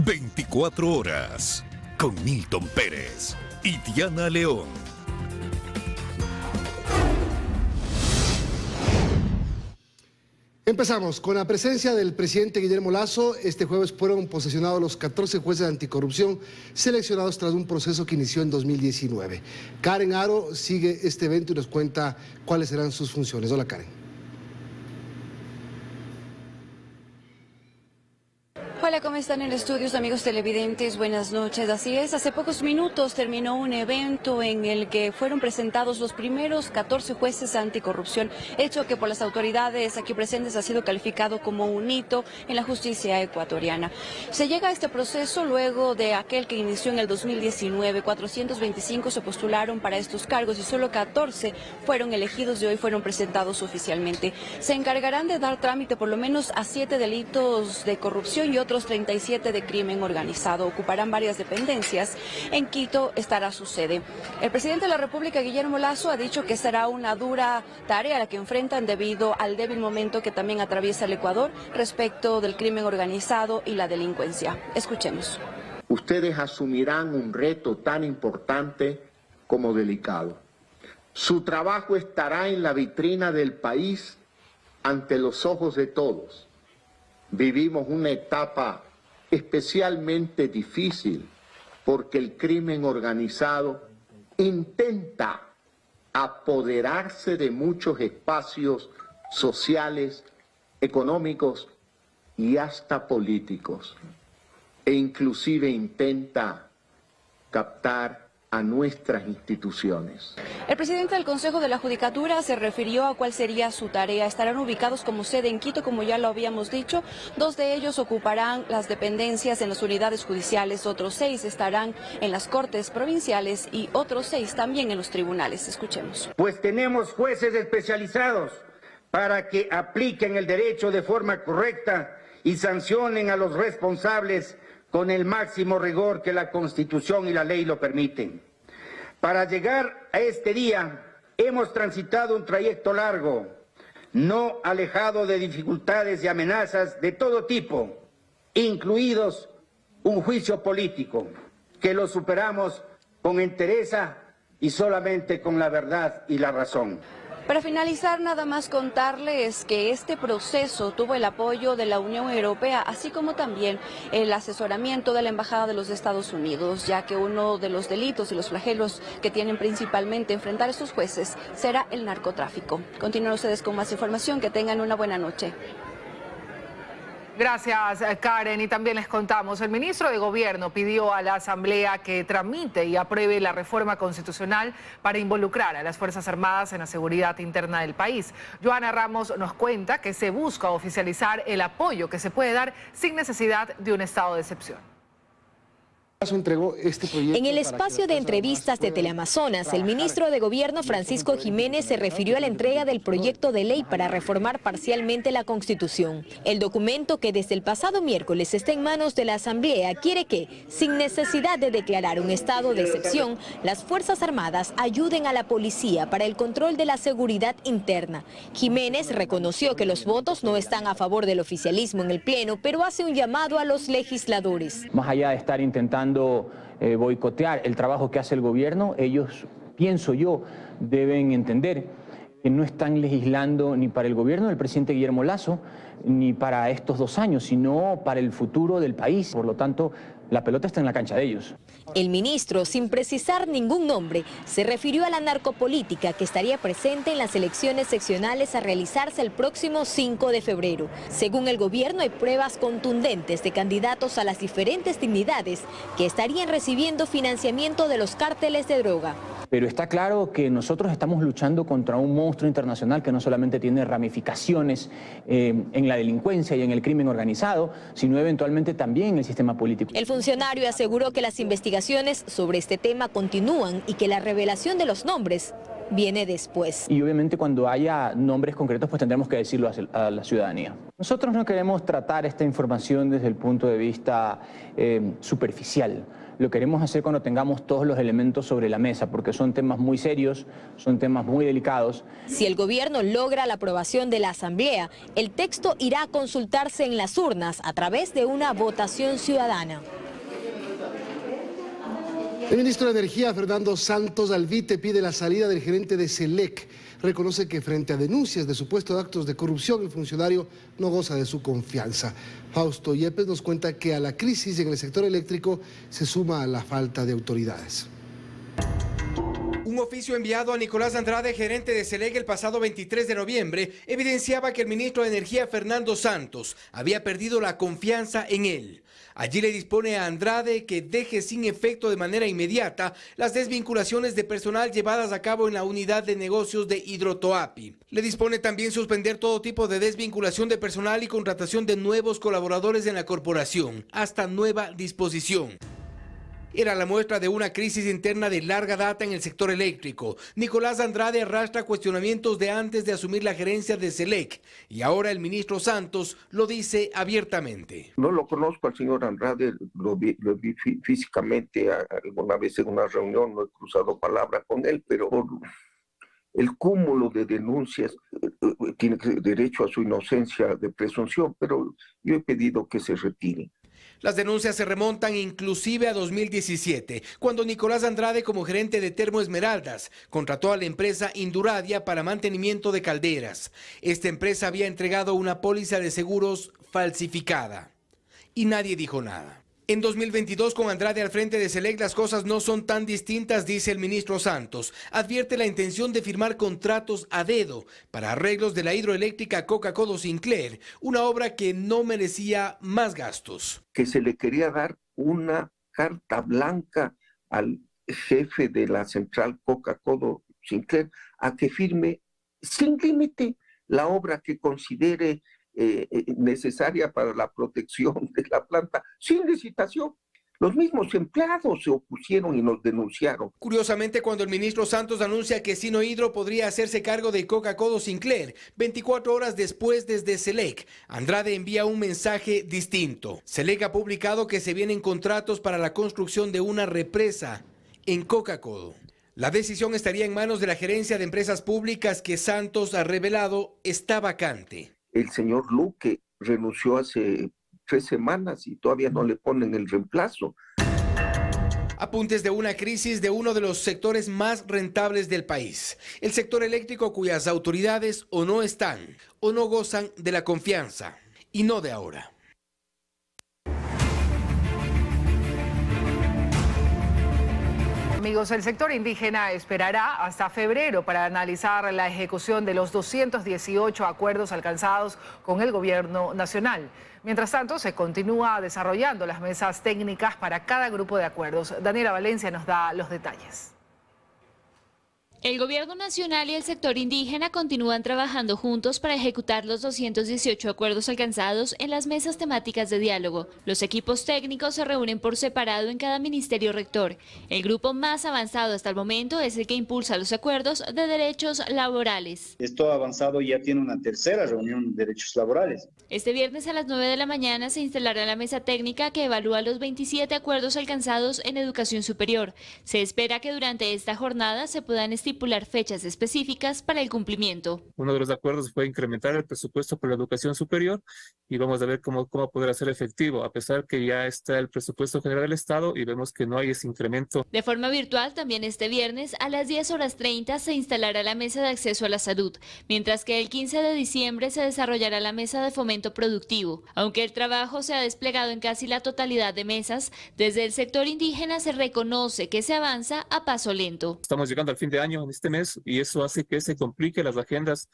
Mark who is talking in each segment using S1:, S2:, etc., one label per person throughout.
S1: 24 horas con Milton Pérez y Diana León.
S2: Empezamos con la presencia del presidente Guillermo Lasso. Este jueves fueron posesionados los 14 jueces de anticorrupción seleccionados tras un proceso que inició en 2019. Karen Aro sigue este evento y nos cuenta cuáles serán sus funciones. Hola, Karen.
S3: Hola, ¿cómo están en el estudio, amigos televidentes? Buenas noches. Así es, hace pocos minutos terminó un evento en el que fueron presentados los primeros 14 jueces anticorrupción, hecho que por las autoridades aquí presentes ha sido calificado como un hito en la justicia ecuatoriana. Se llega a este proceso luego de aquel que inició en el 2019. 425 se postularon para estos cargos y solo 14 fueron elegidos y hoy fueron presentados oficialmente. Se encargarán de dar trámite por lo menos a 7 delitos de corrupción y otros 37 de crimen organizado. Ocuparán varias dependencias. En Quito estará su sede. El presidente de la República, Guillermo Lasso, ha dicho que será una dura tarea la que enfrentan debido al débil momento que también atraviesa el Ecuador respecto del crimen organizado y la delincuencia. Escuchemos.
S4: Ustedes asumirán un reto tan importante como delicado. Su trabajo estará en la vitrina del país ante los ojos de todos. Vivimos una etapa especialmente difícil porque el crimen organizado intenta apoderarse de muchos espacios sociales, económicos y hasta políticos, e inclusive intenta captar a nuestras instituciones.
S3: El presidente del Consejo de la Judicatura se refirió a cuál sería su tarea. Estarán ubicados como sede en Quito, como ya lo habíamos dicho. 2 de ellos ocuparán las dependencias en las unidades judiciales, otros 6 estarán en las cortes provinciales y otros 6 también en los tribunales. Escuchemos.
S5: Pues tenemos jueces especializados para que apliquen el derecho de forma correcta y sancionen a los responsables con el máximo rigor que la Constitución y la ley lo permiten. Para llegar a este día hemos transitado un trayecto largo, no alejado de dificultades y amenazas de todo tipo, incluidos un juicio político, que lo superamos con entereza y solamente con la verdad y la razón.
S3: Para finalizar, nada más contarles que este proceso tuvo el apoyo de la Unión Europea, así como también el asesoramiento de la Embajada de los Estados Unidos, ya que uno de los delitos y los flagelos que tienen principalmente enfrentar a estos jueces será el narcotráfico. Continúen ustedes con más información, que tengan una buena noche.
S6: Gracias, Karen. Y también les contamos, el ministro de Gobierno pidió a la Asamblea que tramite y apruebe la reforma constitucional para involucrar a las Fuerzas Armadas en la seguridad interna del país. Joana Ramos nos cuenta que se busca oficializar el apoyo que se puede dar sin necesidad de un estado de excepción.
S7: En el espacio de entrevistas de Teleamazonas, el ministro de Gobierno Francisco Jiménez se refirió a la entrega del proyecto de ley para reformar parcialmente la Constitución. El documento, que desde el pasado miércoles está en manos de la Asamblea, quiere que, sin necesidad de declarar un estado de excepción, las Fuerzas Armadas ayuden a la policía para el control de la seguridad interna. Jiménez reconoció que los votos no están a favor del oficialismo en el Pleno, pero hace un llamado a los legisladores.
S8: Más allá de estar intentando boicotear el trabajo que hace el gobierno, ellos, pienso yo, deben entender que no están legislando ni para el gobierno del presidente Guillermo Lasso, ni para estos 2 años, sino para el futuro del país. Por lo tanto, la pelota está en la cancha de ellos.
S7: El ministro, sin precisar ningún nombre, se refirió a la narcopolítica que estaría presente en las elecciones seccionales a realizarse el próximo 5 de febrero. Según el gobierno, hay pruebas contundentes de candidatos a las diferentes dignidades que estarían recibiendo financiamiento de los cárteles de droga.
S8: Pero está claro que nosotros estamos luchando contra un monstruo internacional que no solamente tiene ramificaciones en la delincuencia y en el crimen organizado, sino eventualmente también en el sistema político.
S7: El funcionario aseguró que las investigaciones sobre este tema continúan y que la revelación de los nombres viene después.
S8: Y obviamente cuando haya nombres concretos, pues tendremos que decirlo a la ciudadanía. Nosotros no queremos tratar esta información desde el punto de vista superficial. Lo queremos hacer cuando tengamos todos los elementos sobre la mesa, porque son temas muy serios, son temas muy delicados.
S7: Si el gobierno logra la aprobación de la Asamblea, el texto irá a consultarse en las urnas a través de una votación ciudadana.
S2: El ministro de Energía, Fernando Santos Alvite, pide la salida del gerente de SELEC. Reconoce que frente a denuncias de supuestos actos de corrupción, el funcionario no goza de su confianza. Fausto Yepes nos cuenta que a la crisis en el sector eléctrico se suma la falta de autoridades.
S9: Un oficio enviado a Nicolás Andrade, gerente de SELEC, el pasado 23 de noviembre, evidenciaba que el ministro de Energía, Fernando Santos, había perdido la confianza en él. Allí le dispone a Andrade que deje sin efecto de manera inmediata las desvinculaciones de personal llevadas a cabo en la unidad de negocios de Hidrotoapi. Le dispone también suspender todo tipo de desvinculación de personal y contratación de nuevos colaboradores en la corporación, hasta nueva disposición. Era la muestra de una crisis interna de larga data en el sector eléctrico. Nicolás Andrade arrastra cuestionamientos de antes de asumir la gerencia de SELEC y ahora el ministro Santos lo dice abiertamente.
S10: No lo conozco al señor Andrade, lo vi físicamente alguna vez en una reunión, no he cruzado palabra con él, pero por el cúmulo de denuncias tiene derecho a su inocencia de presunción, pero yo he pedido que se retire.
S9: Las denuncias se remontan inclusive a 2017, cuando Nicolás Andrade, como gerente de Termo Esmeraldas, contrató a la empresa Induradia para mantenimiento de calderas. Esta empresa había entregado una póliza de seguros falsificada y nadie dijo nada. En 2022, con Andrade al frente de SELEC, las cosas no son tan distintas, dice el ministro Santos. Advierte la intención de firmar contratos a dedo para arreglos de la hidroeléctrica Coca-Codo Sinclair, una obra que no merecía más gastos.
S10: Que se le quería dar una carta blanca al jefe de la central Coca-Codo Sinclair a que firme sin límite la obra que considere necesaria para la protección de la planta, sin licitación. Los mismos empleados se opusieron y nos denunciaron.
S9: Curiosamente, cuando el ministro Santos anuncia que Sino Hidro podría hacerse cargo de Coca-Codo Sinclair, 24 horas después desde SELEC, Andrade envía un mensaje distinto. SELEC ha publicado que se vienen contratos para la construcción de una represa en Coca-Codo. La decisión estaría en manos de la gerencia de empresas públicas que Santos ha revelado está vacante.
S10: El señor Luque renunció hace 3 semanas y todavía no le ponen el reemplazo.
S9: Apuntes de una crisis de uno de los sectores más rentables del país. El sector eléctrico cuyas autoridades o no están o no gozan de la confianza. Y no de ahora.
S6: Amigos, el sector indígena esperará hasta febrero para analizar la ejecución de los 218 acuerdos alcanzados con el gobierno nacional. Mientras tanto, se continúa desarrollando las mesas técnicas para cada grupo de acuerdos. Daniela Valencia nos da los detalles.
S11: El gobierno nacional y el sector indígena continúan trabajando juntos para ejecutar los 218 acuerdos alcanzados en las mesas temáticas de diálogo. Los equipos técnicos se reúnen por separado en cada ministerio rector. El grupo más avanzado hasta el momento es el que impulsa los acuerdos de derechos laborales.
S12: Esto avanzado ya tiene una tercera reunión de derechos laborales.
S11: Este viernes a las 9 de la mañana se instalará la mesa técnica que evalúa los 27 acuerdos alcanzados en educación superior. Se espera que durante esta jornada se puedan estipular fechas específicas para el cumplimiento.
S13: Uno de los acuerdos fue incrementar el presupuesto para la educación superior y vamos a ver cómo poder hacer efectivo, a pesar que ya está el presupuesto general del Estado y vemos que no hay ese incremento.
S11: De forma virtual, también este viernes a las 10:30 se instalará la mesa de acceso a la salud, mientras que el 15 de diciembre se desarrollará la mesa de fomento productivo. Aunque el trabajo se ha desplegado en casi la totalidad de mesas, desde el sector indígena se reconoce que se avanza a paso lento.
S13: Estamos llegando al fin de año en este mes y eso hace que se complique las agendas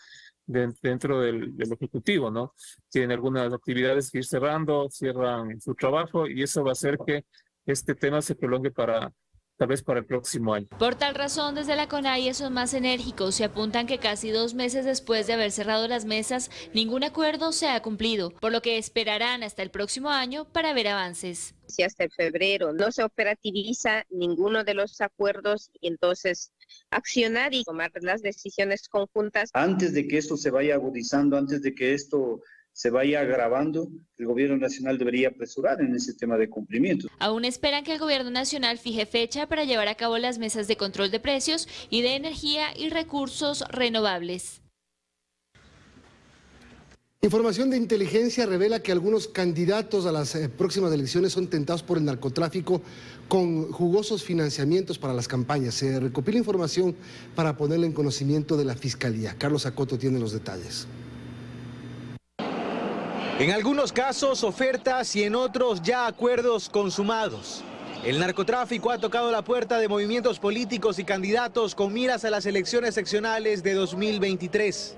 S13: dentro del Ejecutivo, ¿no? Tienen algunas actividades que ir cerrando, cierran su trabajo y eso va a hacer que este tema se prolongue tal vez para el próximo año.
S11: Por tal razón, desde la CONAIE son más enérgicos y apuntan que casi 2 meses después de haber cerrado las mesas, ningún acuerdo se ha cumplido, por lo que esperarán hasta el próximo año para ver avances.
S14: Si hasta febrero no se operativiza ninguno de los acuerdos, y entonces accionar y tomar las decisiones conjuntas.
S12: Antes de que esto se vaya agudizando, antes de que esto se vaya agravando, el gobierno nacional debería apresurar en ese tema de cumplimiento.
S11: Aún esperan que el gobierno nacional fije fecha para llevar a cabo las mesas de control de precios y de energía y recursos renovables.
S2: Información de inteligencia revela que algunos candidatos a las próximas elecciones son tentados por el narcotráfico con jugosos financiamientos para las campañas. Se recopila información para ponerla en conocimiento de la Fiscalía. Carlos Acoto tiene los detalles.
S15: En algunos casos ofertas y en otros ya acuerdos consumados. El narcotráfico ha tocado la puerta de movimientos políticos y candidatos con miras a las elecciones seccionales de 2023.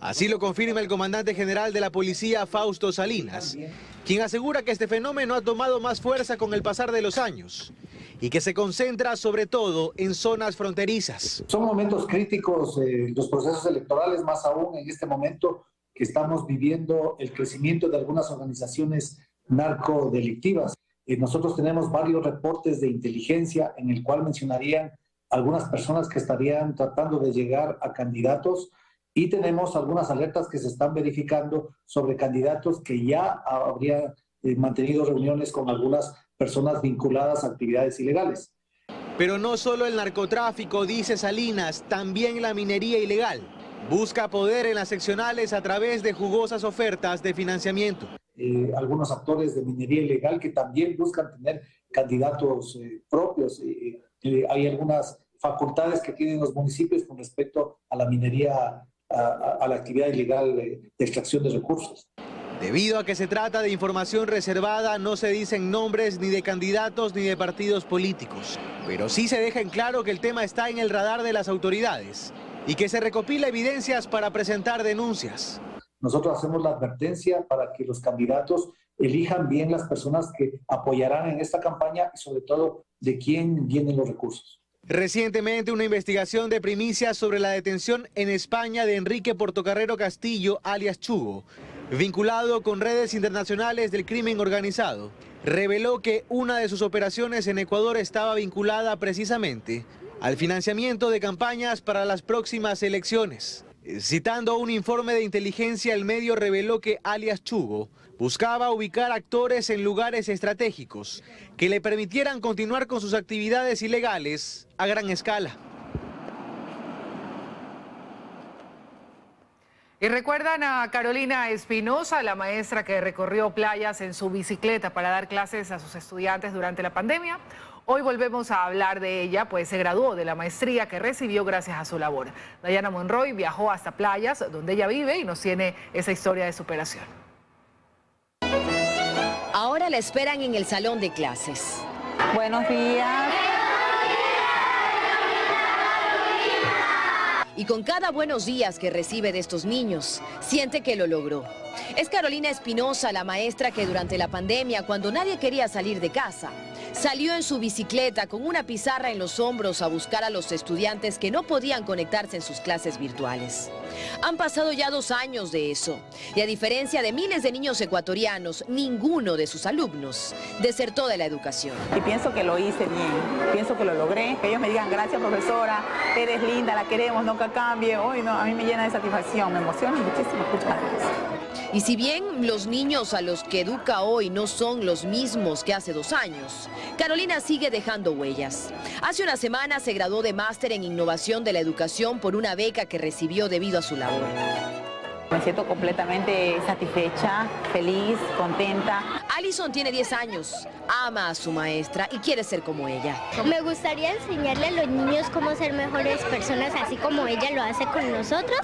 S15: Así lo confirma el comandante general de la policía, Fausto Salinas, quien asegura que este fenómeno ha tomado más fuerza con el pasar de los años y que se concentra sobre todo en zonas fronterizas.
S16: Son momentos críticos los procesos electorales, más aún en este momento que estamos viviendo el crecimiento de algunas organizaciones narcodelictivas. Nosotros tenemos varios reportes de inteligencia en el cual mencionarían algunas personas que estarían tratando de llegar a candidatos. Y tenemos algunas alertas que se están verificando sobre candidatos que ya habrían mantenido reuniones con algunas personas vinculadas a actividades ilegales.
S15: Pero no solo el narcotráfico, dice Salinas, también la minería ilegal. Busca poder en las seccionales a través de jugosas ofertas de financiamiento.
S16: Algunos actores de minería ilegal que también buscan tener candidatos propios. Hay algunas facultades que tienen los municipios con respecto a la minería, a la actividad ilegal de extracción de recursos.
S15: Debido a que se trata de información reservada, no se dicen nombres ni de candidatos ni de partidos políticos. Pero sí se deja en claro que el tema está en el radar de las autoridades y que se recopila evidencias para presentar denuncias.
S16: Nosotros hacemos la advertencia para que los candidatos elijan bien las personas que apoyarán en esta campaña y sobre todo de quién vienen los recursos.
S15: Recientemente una investigación de primicias sobre la detención en España de Enrique Portocarrero Castillo, alias Chugo, vinculado con redes internacionales del crimen organizado, reveló que una de sus operaciones en Ecuador estaba vinculada precisamente al financiamiento de campañas para las próximas elecciones. Citando un informe de inteligencia, el medio reveló que alias Chugo buscaba ubicar actores en lugares estratégicos que le permitieran continuar con sus actividades ilegales a gran escala.
S6: Y recuerdan a Carolina Espinosa, la maestra que recorrió playas en su bicicleta para dar clases a sus estudiantes durante la pandemia. Hoy volvemos a hablar de ella, pues se graduó de la maestría que recibió gracias a su labor. Dayana Monroy viajó hasta playas donde ella vive y nos tiene esa historia de superación.
S7: Ahora la esperan en el salón de clases.
S17: Buenos días.
S7: Y con cada buenos días que recibe de estos niños, siente que lo logró. Es Carolina Espinosa, la maestra que durante la pandemia, cuando nadie quería salir de casa, salió en su bicicleta con una pizarra en los hombros a buscar a los estudiantes que no podían conectarse en sus clases virtuales. Han pasado ya 2 años de eso, y a diferencia de miles de niños ecuatorianos, ninguno de sus alumnos desertó de la educación.
S17: Y pienso que lo hice bien, pienso que lo logré, que ellos me digan gracias profesora, eres linda, la queremos, nunca cambie. Hoy no, a mí me llena de satisfacción, me emociona muchísimo escucharles.
S7: Y si bien los niños a los que educa hoy no son los mismos que hace 2 años, Carolina sigue dejando huellas. Hace una semana se graduó de máster en innovación de la educación por una beca que recibió debido a su labor.
S17: Me siento completamente satisfecha, feliz, contenta.
S7: Alison tiene 10 años, ama a su maestra y quiere ser como ella.
S18: Me gustaría enseñarle a los niños cómo ser mejores personas, así como ella lo hace con nosotros.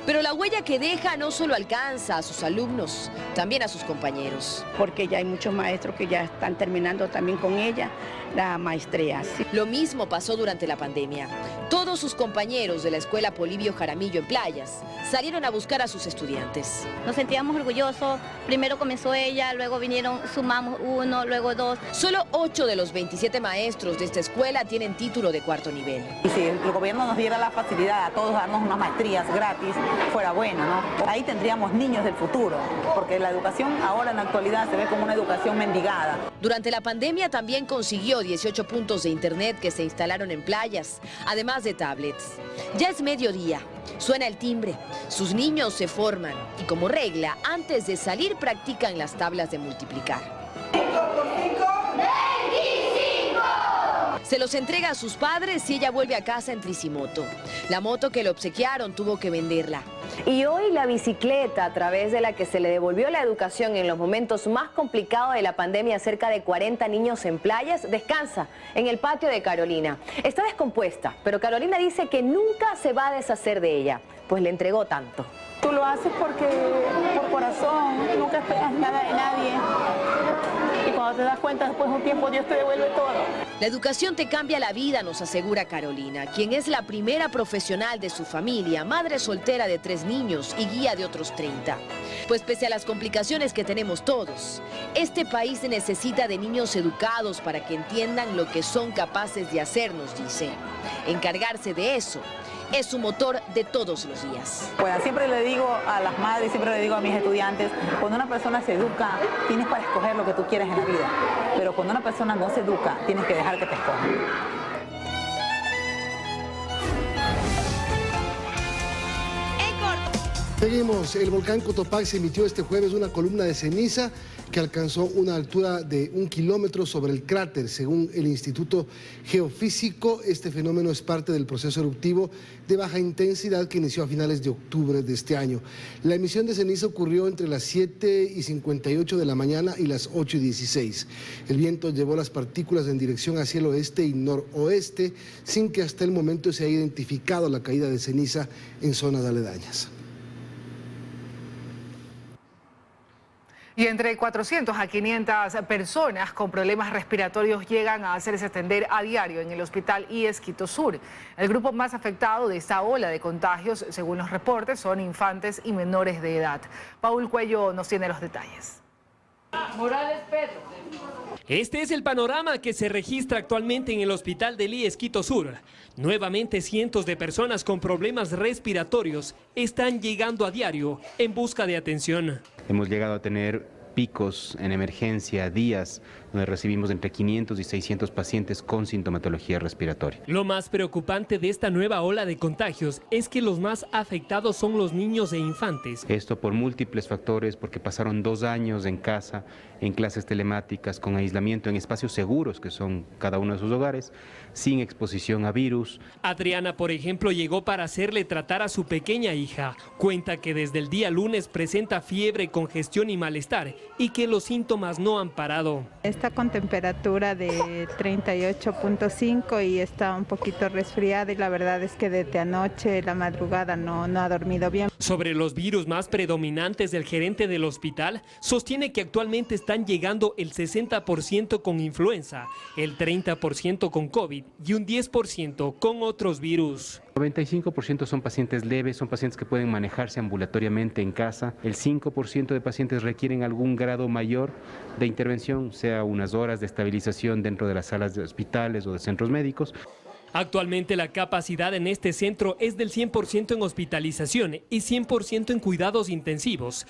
S7: Pero la huella que deja no solo alcanza a sus alumnos, también a sus compañeros.
S19: Porque ya hay muchos maestros que ya están terminando también con ella la maestría. Sí.
S7: Lo mismo pasó durante la pandemia. Todos sus compañeros de la escuela Polibio Jaramillo en Playas salieron a buscar a sus estudiantes.
S18: Nos sentíamos orgullosos. Primero comenzó ella, luego vinieron, sumamos 1, luego 2.
S7: Solo 8 de los 27 maestros de esta escuela tienen título de 4º nivel.
S17: Y si el gobierno nos diera la facilidad a todos darnos unas maestrías gratis, fuera bueno, ¿no? Ahí tendríamos niños del futuro, porque la educación ahora en la actualidad se ve como una educación mendigada.
S7: Durante la pandemia también consiguió 18 puntos de internet que se instalaron en Playas, además de tablets. Ya es mediodía, suena el timbre, sus niños se forman y como regla, antes de salir practican las tablas de multiplicar.
S18: 5 por 5, 25.
S20: Se los entrega a sus padres y ella vuelve a casa en tricimoto. La moto que le obsequiaron tuvo que venderla.
S21: Y hoy la bicicleta, a través de la que se le devolvió la educación en los momentos más complicados de la pandemia a cerca de 40 niños en playas, descansa en el patio de Carolina. Está descompuesta, pero Carolina dice que nunca se va a deshacer de ella, pues le entregó tanto.
S17: Tú lo haces por corazón, nunca esperas nada de nadie. Y cuando te das cuenta, después de un tiempo, Dios te devuelve todo.
S20: La educación te cambia la vida, nos asegura Carolina, quien es la primera profesional de su familia, madre soltera de 3 niños y guía de otros 30. Pues pese a las complicaciones que tenemos todos, este país necesita de niños educados para que entiendan lo que son capaces de hacer, nos dice. Encargarse de eso es su motor de todos los días.
S17: Bueno, siempre le digo a las madres, siempre le digo a mis estudiantes, cuando una persona se educa, tienes para escoger lo que tú quieres en la vida. Pero cuando una persona no se educa, tienes que dejar que te escoja.
S2: Seguimos. El volcán Cotopaxi se emitió este jueves una columna de ceniza que alcanzó una altura de 1 kilómetro sobre el cráter. Según el Instituto Geofísico, este fenómeno es parte del proceso eruptivo de baja intensidad que inició a finales de octubre de este año. La emisión de ceniza ocurrió entre las 7:58 de la mañana y las 8:16. El viento llevó las partículas en dirección hacia el oeste y noroeste, sin que hasta el momento se haya identificado la caída de ceniza en zonas aledañas.
S6: Y entre 400 a 500 personas con problemas respiratorios llegan a hacerse atender a diario en el hospital IES Quito Sur. El grupo más afectado de esta ola de contagios, según los reportes, son infantes y menores de edad. Paul Cuello nos tiene los detalles.
S22: Morales Pedro. Este es el panorama que se registra actualmente en el hospital del IES Quito Sur. Nuevamente cientos de personas con problemas respiratorios están llegando a diario en busca de atención.
S23: Hemos llegado a tener picos en emergencia, días donde recibimos entre 500 y 600 pacientes con sintomatología respiratoria.
S22: Lo más preocupante de esta nueva ola de contagios es que los más afectados son los niños e infantes.
S23: Esto por múltiples factores, porque pasaron 2 años en casa, en clases telemáticas, con aislamiento en espacios seguros que son cada uno de sus hogares, sin exposición a virus.
S22: Adriana, por ejemplo, llegó para hacerle tratar a su pequeña hija. Cuenta que desde el día lunes presenta fiebre, congestión y malestar y que los síntomas no han parado.
S24: Está con temperatura de 38.5 y está un poquito resfriada y la verdad es que desde anoche, la madrugada, no ha dormido bien.
S22: Sobre los virus más predominantes, el gerente del hospital sostiene que actualmente están llegando el 60% con influenza, el 30% con COVID y un 10% con otros virus.
S23: 95% son pacientes leves, son pacientes que pueden manejarse ambulatoriamente en casa. El 5% de pacientes requieren algún grado mayor de intervención, sea unas horas de estabilización dentro de las salas de hospitales o de centros médicos.
S22: Actualmente la capacidad en este centro es del 100% en hospitalización y 100% en cuidados intensivos.